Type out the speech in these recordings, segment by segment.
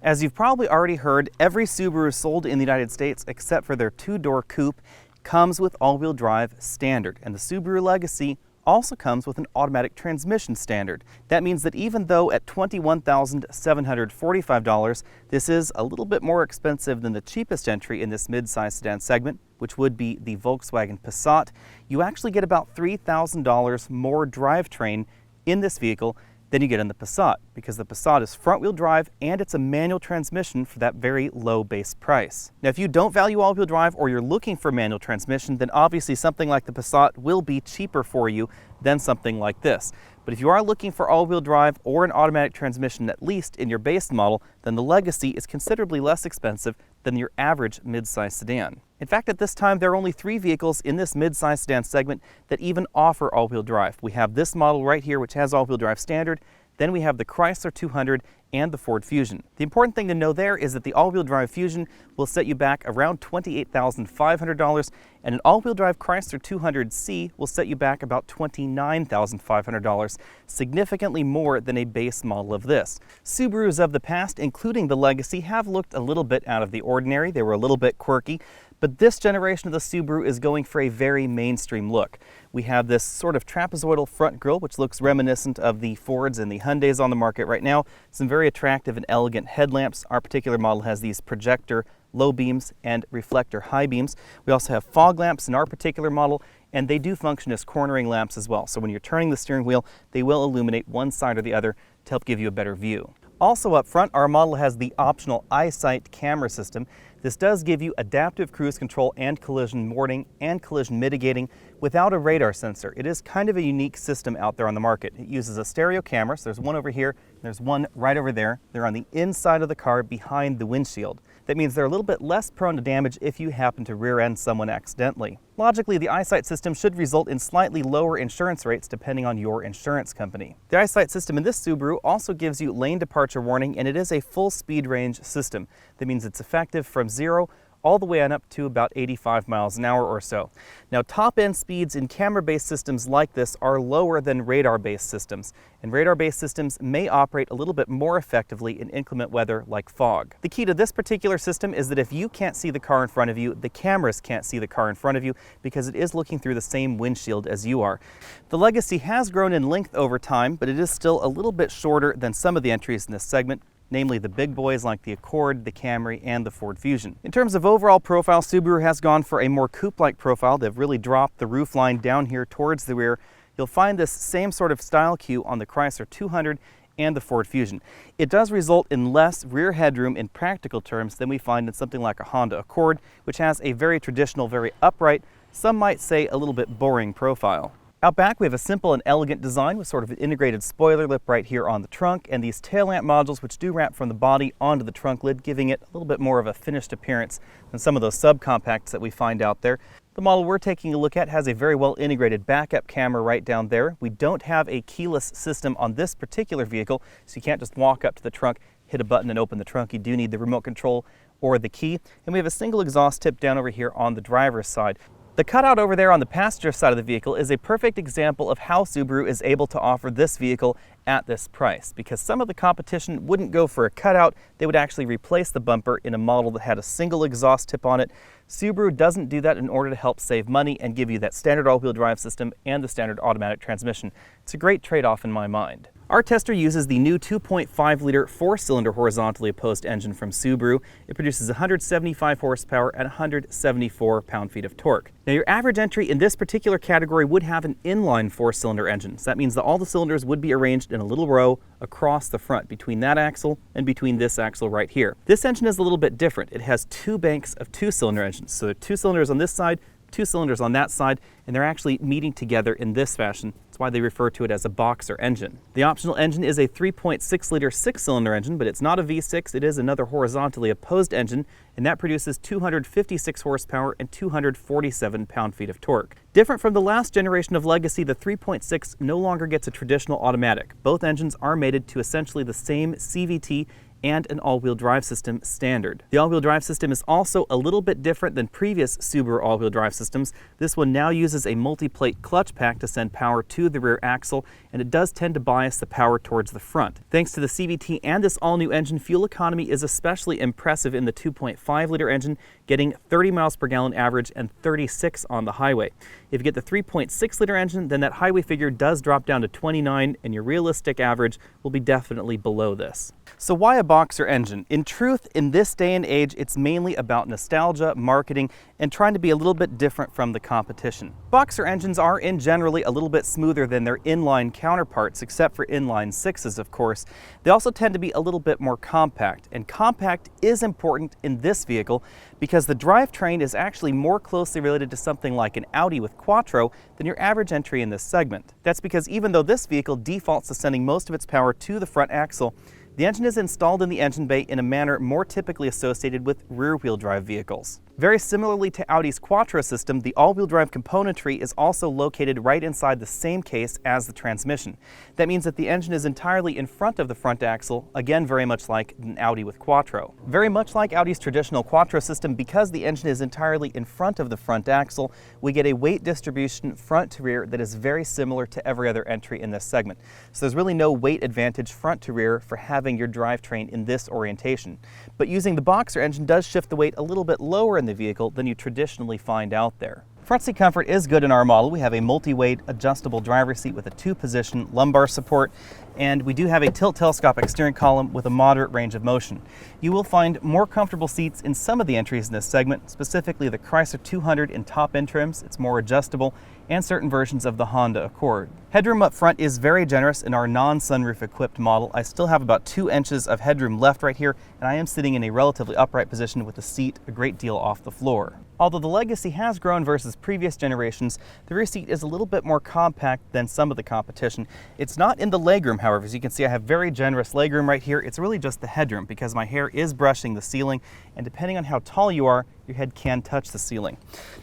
As you've probably already heard, every Subaru sold in the United States, except for their two-door coupe, comes with all-wheel drive standard, and the Subaru Legacy also comes with an automatic transmission standard. That means that even though at $21,745, this is a little bit more expensive than the cheapest entry in this mid-size sedan segment, which would be the Volkswagen Passat, you actually get about $3,000 more drivetrain in this vehicle than you get in the Passat, because the Passat is front-wheel drive and it's a manual transmission for that very low base price. Now, if you don't value all-wheel drive or you're looking for manual transmission, then obviously something like the Passat will be cheaper for you than something like this. But if you are looking for all-wheel drive or an automatic transmission, at least in your base model, then the Legacy is considerably less expensive than your average mid-size sedan. In fact, at this time, there are only 3 vehicles in this mid-size sedan segment that even offer all-wheel drive. We have this model right here, which has all-wheel drive standard. Then we have the Chrysler 200 and the Ford Fusion. The important thing to know there is that the all-wheel drive Fusion will set you back around $28,500, and an all-wheel drive Chrysler 200C will set you back about $29,500, significantly more than a base model of this. Subarus of the past, including the Legacy, have looked a little bit out of the ordinary. They were a little bit quirky, but this generation of the Subaru is going for a very mainstream look. We have this sort of trapezoidal front grille, which looks reminiscent of the Fords and the Hyundais on the market right now. Some very attractive and elegant headlamps. Our particular model has these projector low beams and reflector high beams. We also have fog lamps in our particular model, and they do function as cornering lamps as well. So when you're turning the steering wheel, they will illuminate one side or the other to help give you a better view. Also up front, our model has the optional EyeSight camera system. This does give you adaptive cruise control and collision warning and collision mitigating without a radar sensor. It is kind of a unique system out there on the market. It uses a stereo camera, so there's one over here, and there's one right over there. They're on the inside of the car behind the windshield. That means they're a little bit less prone to damage if you happen to rear-end someone accidentally. Logically, the EyeSight system should result in slightly lower insurance rates depending on your insurance company. The EyeSight system in this Subaru also gives you lane departure warning, and it is a full speed range system. That means it's effective from 0 all the way on up to about 85 miles an hour or so. Now, top-end speeds in camera-based systems like this are lower than radar-based systems, and radar-based systems may operate a little bit more effectively in inclement weather like fog. The key to this particular system is that if you can't see the car in front of you, the cameras can't see the car in front of you because it is looking through the same windshield as you are. The Legacy has grown in length over time, but it is still a little bit shorter than some of the entries in this segment, namely the big boys like the Accord, the Camry, and the Ford Fusion. In terms of overall profile, Subaru has gone for a more coupe-like profile. They've really dropped the roof line down here towards the rear. You'll find this same sort of style cue on the Chrysler 200 and the Ford Fusion. It does result in less rear headroom in practical terms than we find in something like a Honda Accord, which has a very traditional, very upright, some might say a little bit boring profile. Out back, we have a simple and elegant design with sort of an integrated spoiler lip right here on the trunk, and these tail lamp modules which do wrap from the body onto the trunk lid, giving it a little bit more of a finished appearance than some of those subcompacts that we find out there. The model we're taking a look at has a very well integrated backup camera right down there. We don't have a keyless system on this particular vehicle, so you can't just walk up to the trunk, hit a button and open the trunk. You do need the remote control or the key. And we have a single exhaust tip down over here on the driver's side. The cutout over there on the passenger side of the vehicle is a perfect example of how Subaru is able to offer this vehicle at this price, because some of the competition wouldn't go for a cutout. They would actually replace the bumper in a model that had a single exhaust tip on it. Subaru doesn't do that in order to help save money and give you that standard all-wheel drive system and the standard automatic transmission. It's a great trade-off in my mind. Our tester uses the new 2.5-liter 4-cylinder horizontally opposed engine from Subaru. It produces 175 horsepower and 174 pound-feet of torque. Now, your average entry in this particular category would have an inline 4-cylinder engine. So that means that all the cylinders would be arranged in a little row across the front between that axle and between this axle right here. This engine is a little bit different. It has 2 banks of 2-cylinder engines. So there are 2 cylinders on this side, 2 cylinders on that side, and they're actually meeting together in this fashion. That's why they refer to it as a boxer engine. The optional engine is a 3.6-liter 6-cylinder engine, but it's not a V6. It is another horizontally opposed engine, and that produces 256 horsepower and 247 pound-feet of torque. Different from the last generation of Legacy, the 3.6 no longer gets a traditional automatic. Both engines are mated to essentially the same CVT and an all-wheel drive system standard. The all-wheel drive system is also a little bit different than previous Subaru all-wheel drive systems. This one now uses a multi-plate clutch pack to send power to the rear axle, and it does tend to bias the power towards the front. Thanks to the CVT and this all-new engine, fuel economy is especially impressive in the 2.5-liter engine, getting 30 miles per gallon average and 36 on the highway. If you get the 3.6-liter engine, then that highway figure does drop down to 29, and your realistic average will be definitely below this. So why a boxer engine? In truth, in this day and age, it's mainly about nostalgia, marketing, and trying to be a little bit different from the competition. Boxer engines are in generally a little bit smoother than their inline counterparts, except for inline sixes, of course. They also tend to be a little bit more compact, and compact is important in this vehicle because the drivetrain is actually more closely related to something like an Audi with Quattro than your average entry in this segment. That's because even though this vehicle defaults to sending most of its power to the front axle, the engine is installed in the engine bay in a manner more typically associated with rear-wheel drive vehicles. Very similarly to Audi's Quattro system, the all-wheel drive componentry is also located right inside the same case as the transmission. That means that the engine is entirely in front of the front axle, again very much like an Audi with Quattro. Very much like Audi's traditional Quattro system, because the engine is entirely in front of the front axle, we get a weight distribution front to rear that is very similar to every other entry in this segment. So there's really no weight advantage front to rear for having your drivetrain in this orientation. But using the boxer engine does shift the weight a little bit lower in the vehicle than you traditionally find out there. Front seat comfort is good in our model. We have a multi-weight adjustable driver's seat with a 2-position lumbar support, and we do have a tilt telescopic steering column with a moderate range of motion. You will find more comfortable seats in some of the entries in this segment, specifically the Chrysler 200 in top-end trims. It's more adjustable, and certain versions of the Honda Accord. Headroom up front is very generous in our non-sunroof equipped model. I still have about 2 inches of headroom left right here, and I am sitting in a relatively upright position with the seat a great deal off the floor. Although the Legacy has grown versus previous generations, the rear seat is a little bit more compact than some of the competition. It's not in the legroom, however. As you can see, I have very generous legroom right here. It's really just the headroom because my hair is brushing the ceiling, and depending on how tall you are, your head can touch the ceiling.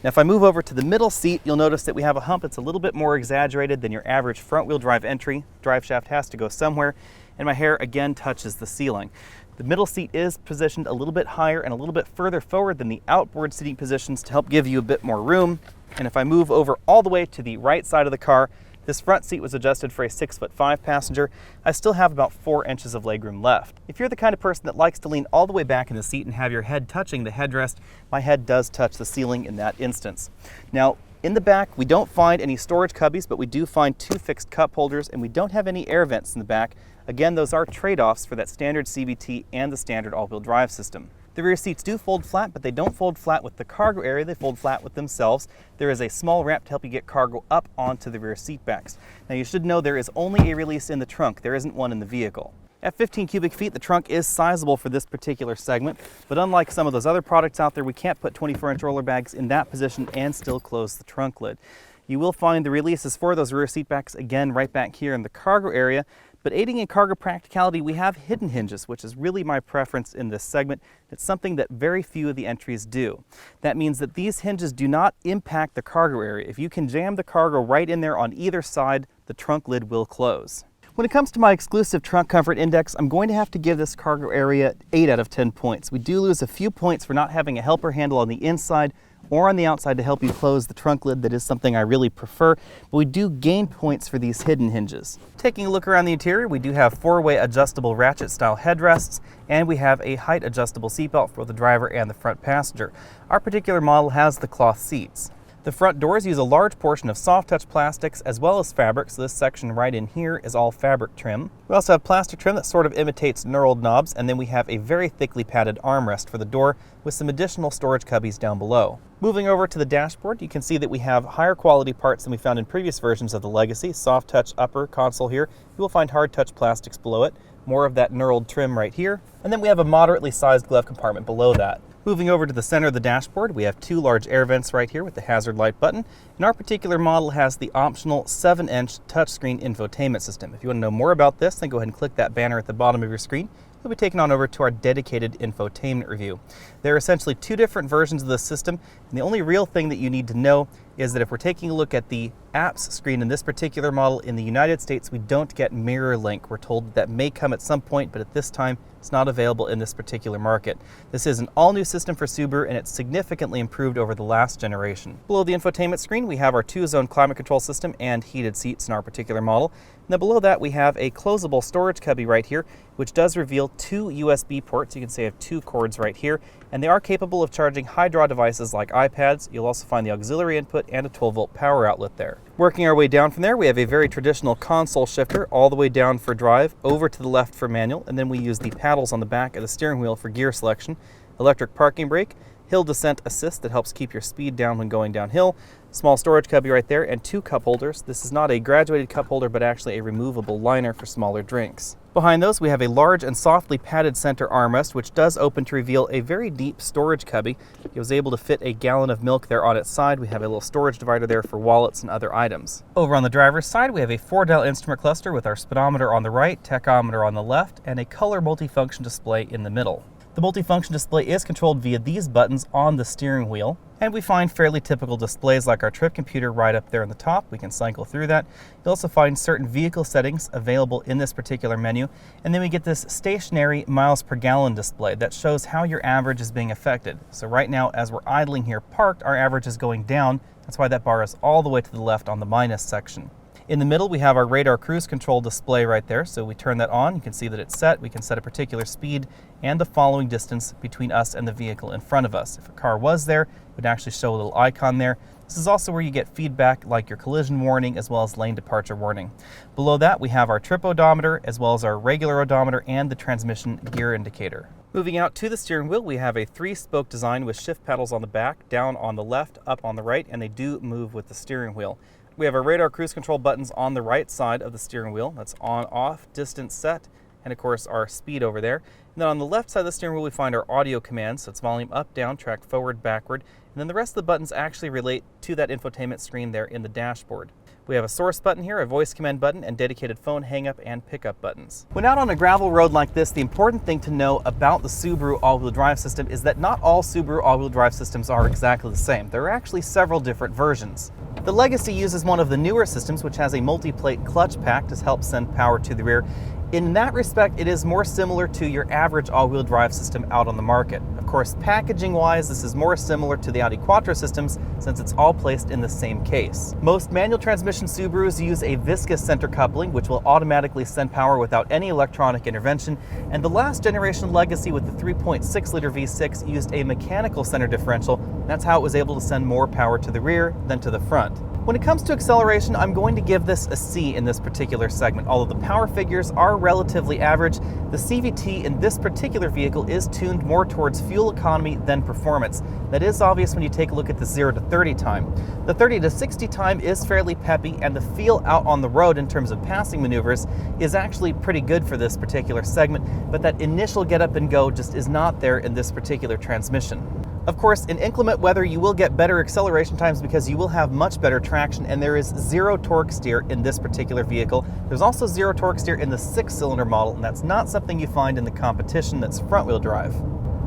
Now, if I move over to the middle seat, you'll notice that we have a hump that's a little bit more exaggerated than your average front-wheel drive entry. Drive shaft has to go somewhere, and my hair again touches the ceiling. The middle seat is positioned a little bit higher and a little bit further forward than the outboard seating positions to help give you a bit more room. And if I move over all the way to the right side of the car, this front seat was adjusted for a 6'5" passenger. I still have about 4 inches of legroom left. If you're the kind of person that likes to lean all the way back in the seat and have your head touching the headrest, my head does touch the ceiling in that instance. Now, in the back, we don't find any storage cubbies, but we do find 2 fixed cup holders, and we don't have any air vents in the back. Again, those are trade-offs for that standard CVT and the standard all-wheel drive system. The rear seats do fold flat, but they don't fold flat with the cargo area, they fold flat with themselves. There is a small ramp to help you get cargo up onto the rear seat backs. Now, you should know there is only a release in the trunk. There isn't one in the vehicle. At 15 cubic feet, the trunk is sizable for this particular segment, but unlike some of those other products out there, we can't put 24-inch roller bags in that position and still close the trunk lid. You will find the releases for those rear seat backs, again, right back here in the cargo area, but aiding in cargo practicality, we have hidden hinges, which is really my preference in this segment. It's something that very few of the entries do. That means that these hinges do not impact the cargo area. If you can jam the cargo right in there on either side, the trunk lid will close. When it comes to my exclusive trunk comfort index, I'm going to have to give this cargo area 8 out of 10 points. We do lose a few points for not having a helper handle on the inside or on the outside to help you close the trunk lid. That is something I really prefer, but we do gain points for these hidden hinges. Taking a look around the interior, we do have 4-way adjustable ratchet style headrests, and we have a height adjustable seatbelt for the driver and the front passenger. Our particular model has the cloth seats. The front doors use a large portion of soft touch plastics as well as fabric, so this section right in here is all fabric trim. We also have plastic trim that sort of imitates knurled knobs, and then we have a very thickly padded armrest for the door with some additional storage cubbies down below. Moving over to the dashboard, you can see that we have higher quality parts than we found in previous versions of the Legacy. Soft touch upper console here. You will find hard touch plastics below it. More of that knurled trim right here. And then we have a moderately sized glove compartment below that. Moving over to the center of the dashboard, we have 2 large air vents right here with the hazard light button. And our particular model has the optional 7-inch touchscreen infotainment system. If you want to know more about this, then go ahead and click that banner at the bottom of your screen. You'll be taken on over to our dedicated infotainment review. There are essentially 2 different versions of the system, and the only real thing that you need to know is that if we're taking a look at the apps screen in this particular model in the United States, we don't get mirror link. We're told that may come at some point, but at this time, it's not available in this particular market. This is an all-new system for Subaru, and it's significantly improved over the last generation. Below the infotainment screen, we have our 2-zone climate control system and heated seats in our particular model. And then below that, we have a closable storage cubby right here, which does reveal 2 USB ports. You can see I have 2 cords right here, and they are capable of charging high-draw devices like iPads. You'll also find the auxiliary input and a 12-volt power outlet there. Working our way down from there, we have a very traditional console shifter all the way down for drive, over to the left for manual, and then we use the paddles on the back of the steering wheel for gear selection, electric parking brake, hill descent assist that helps keep your speed down when going downhill, small storage cubby right there, and 2 cup holders. This is not a graduated cup holder, but actually a removable liner for smaller drinks. Behind those, we have a large and softly padded center armrest, which does open to reveal a very deep storage cubby. It was able to fit a gallon of milk there on its side. We have a little storage divider there for wallets and other items. Over on the driver's side, we have a 4-dial instrument cluster with our speedometer on the right, tachometer on the left, and a color multifunction display in the middle. The multifunction display is controlled via these buttons on the steering wheel, and we find fairly typical displays like our trip computer right up there on the top. We can cycle through that. You'll also find certain vehicle settings available in this particular menu, and then we get this stationary miles per gallon display that shows how your average is being affected. So right now, as we're idling here parked, our average is going down. That's why that bar is all the way to the left on the minus section. In the middle, we have our radar cruise control display right there. So we turn that on, you can see that it's set. We can set a particular speed and the following distance between us and the vehicle in front of us. If a car was there, it would actually show a little icon there. This is also where you get feedback like your collision warning as well as lane departure warning. Below that, we have our trip odometer as well as our regular odometer and the transmission gear indicator. Moving out to the steering wheel, we have a 3-spoke design with shift paddles on the back, down on the left, up on the right, and they do move with the steering wheel. We have our radar cruise control buttons on the right side of the steering wheel. That's on, off, distance set, and of course our speed over there. And then on the left side of the steering wheel, we find our audio commands. So it's volume up, down, track forward, backward. And then the rest of the buttons actually relate to that infotainment screen there in the dashboard. We have a source button here, a voice command button, and dedicated phone hang-up and pickup buttons. When out on a gravel road like this, the important thing to know about the Subaru all-wheel drive system is that not all Subaru all-wheel drive systems are exactly the same. There are actually several different versions. The Legacy uses one of the newer systems, which has a multi-plate clutch pack to help send power to the rear. In that respect, it is more similar to your average all-wheel drive system out on the market. Of course, packaging-wise, this is more similar to the Audi Quattro systems since it's all placed in the same case. Most manual transmission Subarus use a viscous center coupling, which will automatically send power without any electronic intervention, and the last generation Legacy with the 3.6-liter V6 used a mechanical center differential. That's how it was able to send more power to the rear than to the front. When it comes to acceleration, I'm going to give this a C in this particular segment. Although the power figures are relatively average, the CVT in this particular vehicle is tuned more towards fuel economy than performance. That is obvious when you take a look at the 0 to 30 time. The 30 to 60 time is fairly peppy, and the feel out on the road in terms of passing maneuvers is actually pretty good for this particular segment, but that initial get up and go just is not there in this particular transmission. Of course, in inclement weather, you will get better acceleration times because you will have much better traction, and there is 0 torque steer in this particular vehicle. There's also 0 torque steer in the 6-cylinder model, and that's not something you find in the competition that's front-wheel drive.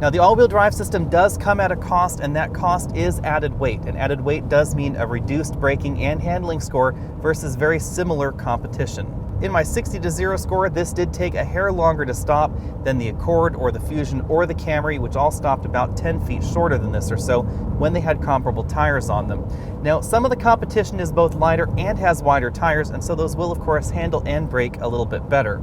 Now, the all-wheel drive system does come at a cost, and that cost is added weight. And added weight does mean a reduced braking and handling score versus very similar competition. In my 60 to 0 score, this did take a hair longer to stop than the Accord or the Fusion or the Camry, which all stopped about 10 feet shorter than this or so when they had comparable tires on them. Now, some of the competition is both lighter and has wider tires, and so those will of course handle and brake a little bit better.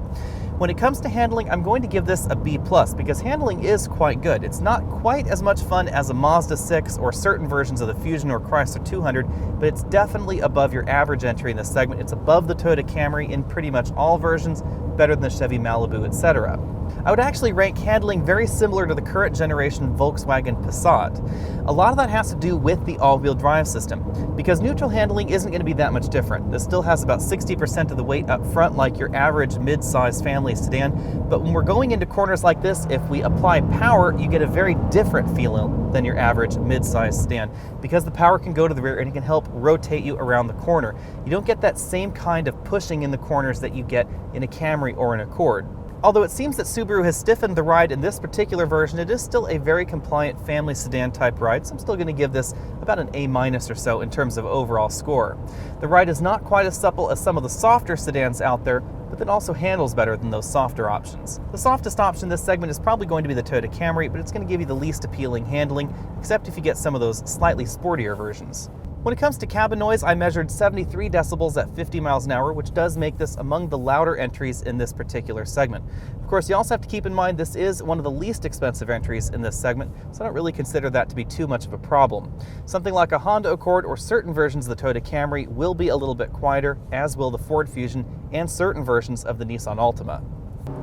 When it comes to handling, I'm going to give this a B+, because handling is quite good. It's not quite as much fun as a Mazda 6 or certain versions of the Fusion or Chrysler 200, but it's definitely above your average entry in this segment. It's above the Toyota Camry in pretty much all versions, better than the Chevy Malibu, etc. I would actually rank handling very similar to the current generation Volkswagen Passat. A lot of that has to do with the all-wheel drive system, because neutral handling isn't going to be that much different. This still has about 60% of the weight up front like your average mid-size family sedan, but when we're going into corners like this, if we apply power, you get a very different feeling than your average mid-size sedan, because the power can go to the rear and it can help rotate you around the corner. You don't get that same kind of pushing in the corners that you get in a Camry or an Accord. Although it seems that Subaru has stiffened the ride in this particular version, it is still a very compliant family sedan type ride, so I'm still going to give this about an A- or so in terms of overall score. The ride is not quite as supple as some of the softer sedans out there, but then also handles better than those softer options. The softest option in this segment is probably going to be the Toyota Camry, but it's going to give you the least appealing handling, except if you get some of those slightly sportier versions. When it comes to cabin noise, I measured 73 decibels at 50 miles an hour, which does make this among the louder entries in this particular segment. Of course, you also have to keep in mind this is one of the least expensive entries in this segment, so I don't really consider that to be too much of a problem. Something like a Honda Accord or certain versions of the Toyota Camry will be a little bit quieter, as will the Ford Fusion and certain versions of the Nissan Altima.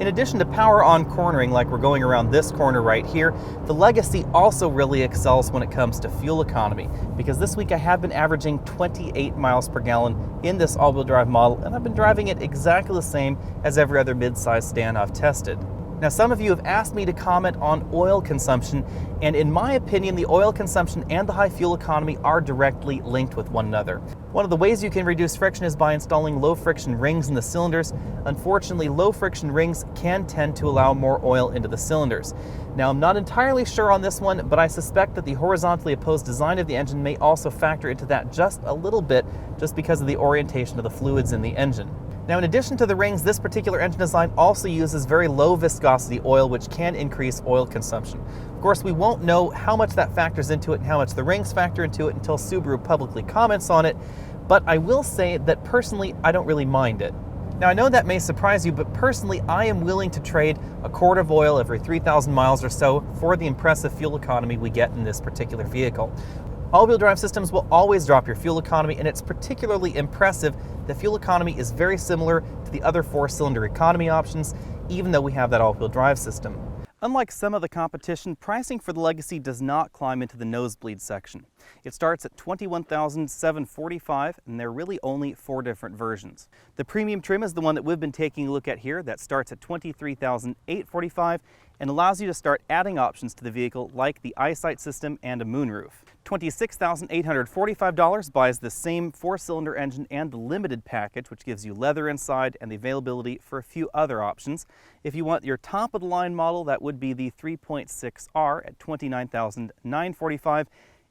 In addition to power on cornering, like we're going around this corner right here, the Legacy also really excels when it comes to fuel economy, because this week I have been averaging 28 miles per gallon in this all-wheel drive model, and I've been driving it exactly the same as every other mid-size sedan I've tested. Now, some of you have asked me to comment on oil consumption, and in my opinion, the oil consumption and the high fuel economy are directly linked with one another. One of the ways you can reduce friction is by installing low friction rings in the cylinders. Unfortunately, low friction rings can tend to allow more oil into the cylinders. Now, I'm not entirely sure on this one, but I suspect that the horizontally opposed design of the engine may also factor into that just a little bit, just because of the orientation of the fluids in the engine. Now, in addition to the rings, this particular engine design also uses very low viscosity oil, which can increase oil consumption. Of course, we won't know how much that factors into it and how much the rings factor into it until Subaru publicly comments on it, but I will say that personally, I don't really mind it. Now, I know that may surprise you, but personally, I am willing to trade a quart of oil every 3,000 miles or so for the impressive fuel economy we get in this particular vehicle. All-wheel drive systems will always drop your fuel economy, and it's particularly impressive. The fuel economy is very similar to the other four-cylinder economy options, even though we have that all-wheel drive system. Unlike some of the competition, pricing for the Legacy does not climb into the nosebleed section. It starts at $21,745, and there are really only 4 different versions. The premium trim is the one that we've been taking a look at here. That starts at $23,845 and allows you to start adding options to the vehicle like the eyesight system and a moonroof. $26,845 buys the same 4-cylinder engine and the limited package, which gives you leather inside and the availability for a few other options. If you want your top of the line model, that would be the 3.6R at $29,945.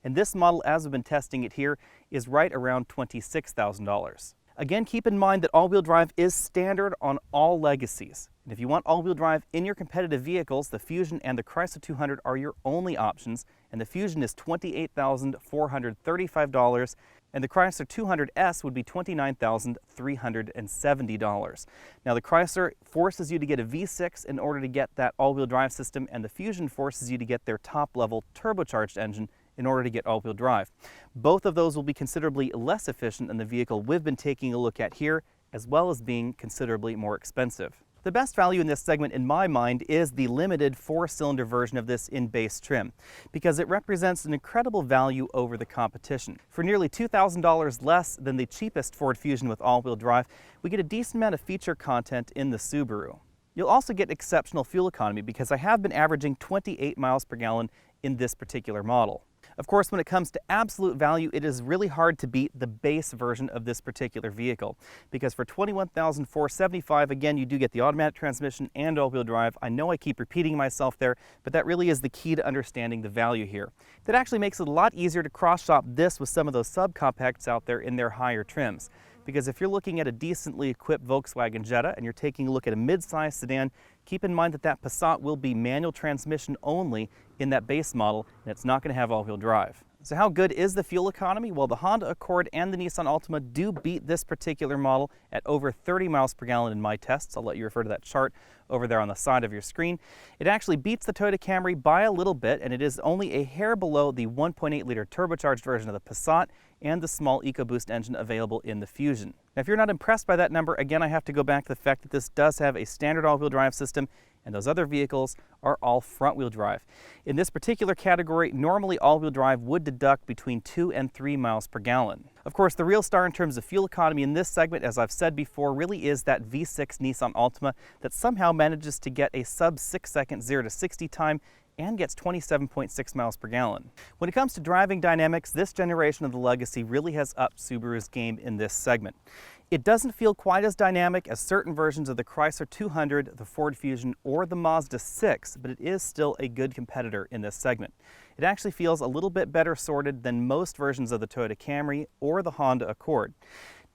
And this model, as we've been testing it here, is right around $26,000. Again, keep in mind that all-wheel drive is standard on all Legacies. And if you want all-wheel drive in your competitive vehicles, the Fusion and the Chrysler 200 are your only options, and the Fusion is $28,435, and the Chrysler 200S would be $29,370. Now, the Chrysler forces you to get a V6 in order to get that all-wheel drive system, and the Fusion forces you to get their top-level turbocharged engine in order to get all-wheel drive. Both of those will be considerably less efficient than the vehicle we've been taking a look at here, as well as being considerably more expensive. The best value in this segment, in my mind, is the limited 4-cylinder version of this in base trim, because it represents an incredible value over the competition. For nearly $2,000 less than the cheapest Ford Fusion with all-wheel drive, we get a decent amount of feature content in the Subaru. You'll also get exceptional fuel economy, because I have been averaging 28 miles per gallon in this particular model. Of course, when it comes to absolute value, it is really hard to beat the base version of this particular vehicle, because for $21,475, again, you do get the automatic transmission and all-wheel drive. I know I keep repeating myself there, but that really is the key to understanding the value here. That actually makes it a lot easier to cross-shop this with some of those subcompacts out there in their higher trims. Because if you're looking at a decently equipped Volkswagen Jetta and you're taking a look at a mid-size sedan, keep in mind that that Passat will be manual transmission only in that base model, and it's not going to have all-wheel drive. So how good is the fuel economy? Well, the Honda Accord and the Nissan Altima do beat this particular model at over 30 miles per gallon in my tests. I'll let you refer to that chart over there on the side of your screen. It actually beats the Toyota Camry by a little bit, and it is only a hair below the 1.8-liter turbocharged version of the Passat and the small EcoBoost engine available in the Fusion. Now, if you're not impressed by that number, again, I have to go back to the fact that this does have a standard all-wheel drive system, and those other vehicles are all front-wheel drive. In this particular category, normally all-wheel drive would deduct between 2 and 3 miles per gallon. Of course, the real star in terms of fuel economy in this segment, as I've said before, really is that V6 Nissan Altima that somehow manages to get a sub-6-second 0 to 60 time and gets 27.6 miles per gallon. When it comes to driving dynamics, this generation of the Legacy really has upped Subaru's game in this segment. It doesn't feel quite as dynamic as certain versions of the Chrysler 200, the Ford Fusion, or the Mazda 6, but it is still a good competitor in this segment. It actually feels a little bit better sorted than most versions of the Toyota Camry or the Honda Accord.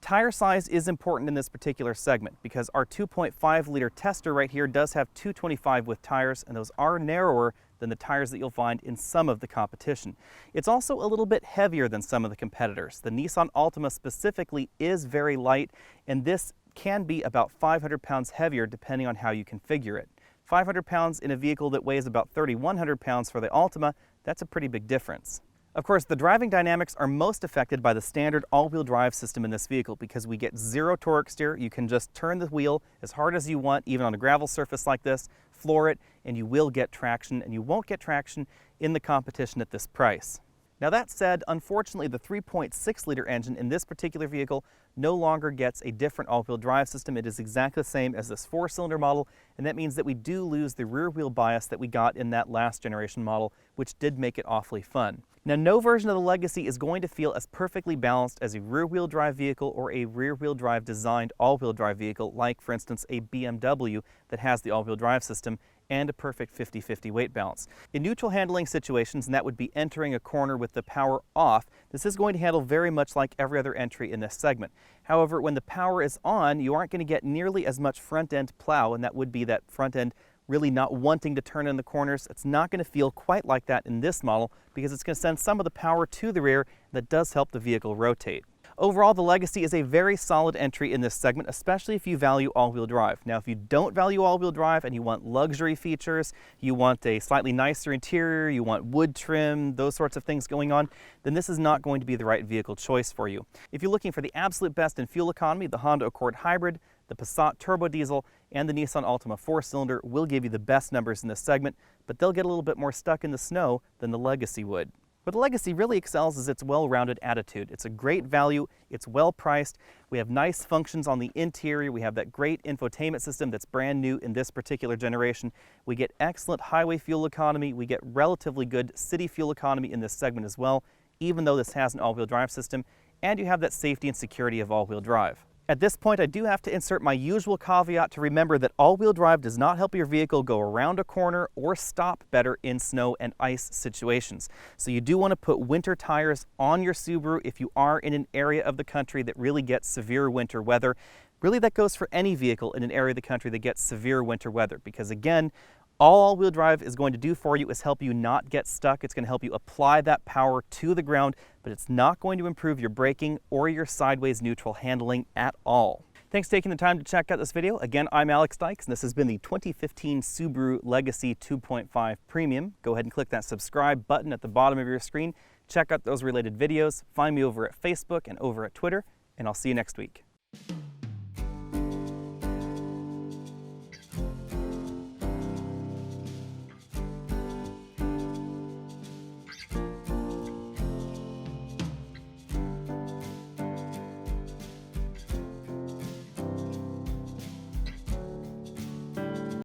Tire size is important in this particular segment because our 2.5-liter tester right here does have 225 width tires, and those are narrower than the tires that you'll find in some of the competition. It's also a little bit heavier than some of the competitors. The Nissan Altima specifically is very light, and this can be about 500 pounds heavier depending on how you configure it. 500 pounds in a vehicle that weighs about 3,100 pounds for the Altima, that's a pretty big difference. Of course, the driving dynamics are most affected by the standard all-wheel drive system in this vehicle because we get zero torque steer. You can just turn the wheel as hard as you want, even on a gravel surface like this, floor it, and you will get traction, and you won't get traction in the competition at this price. Now that said, unfortunately the 3.6-liter engine in this particular vehicle no longer gets a different all-wheel drive system. It is exactly the same as this 4-cylinder model, and that means that we do lose the rear-wheel bias that we got in that last generation model, which did make it awfully fun. Now, no version of the Legacy is going to feel as perfectly balanced as a rear-wheel drive vehicle or a rear-wheel drive designed all-wheel drive vehicle, like, for instance, a BMW that has the all-wheel drive system and a perfect 50-50 weight balance. In neutral handling situations, and that would be entering a corner with the power off, this is going to handle very much like every other entry in this segment. However, when the power is on, you aren't going to get nearly as much front-end plow, and that would be that front end really not wanting to turn in the corners. It's not going to feel quite like that in this model because it's going to send some of the power to the rear that does help the vehicle rotate. Overall, the Legacy is a very solid entry in this segment, especially if you value all-wheel drive. Now, if you don't value all-wheel drive and you want luxury features, you want a slightly nicer interior, you want wood trim, those sorts of things going on, then this is not going to be the right vehicle choice for you. If you're looking for the absolute best in fuel economy, the Honda Accord Hybrid, the Passat Turbo Diesel, and the Nissan Altima 4-cylinder will give you the best numbers in this segment, but they'll get a little bit more stuck in the snow than the Legacy would. What the Legacy really excels is its well-rounded attitude. It's a great value, it's well-priced, we have nice functions on the interior, we have that great infotainment system that's brand new in this particular generation, we get excellent highway fuel economy, we get relatively good city fuel economy in this segment as well, even though this has an all-wheel drive system, and you have that safety and security of all-wheel drive. At this point, I do have to insert my usual caveat to remember that all-wheel drive does not help your vehicle go around a corner or stop better in snow and ice situations. So you do want to put winter tires on your Subaru if you are in an area of the country that really gets severe winter weather. Really, that goes for any vehicle in an area of the country that gets severe winter weather because, again, all-wheel drive is going to do for you is help you not get stuck. It's going to help you apply that power to the ground, but it's not going to improve your braking or your sideways neutral handling at all. Thanks for taking the time to check out this video. Again, I'm Alex Dykes, and this has been the 2015 Subaru Legacy 2.5 Premium. Go ahead and click that subscribe button at the bottom of your screen. Check out those related videos. Find me over at Facebook and over at Twitter, and I'll see you next week.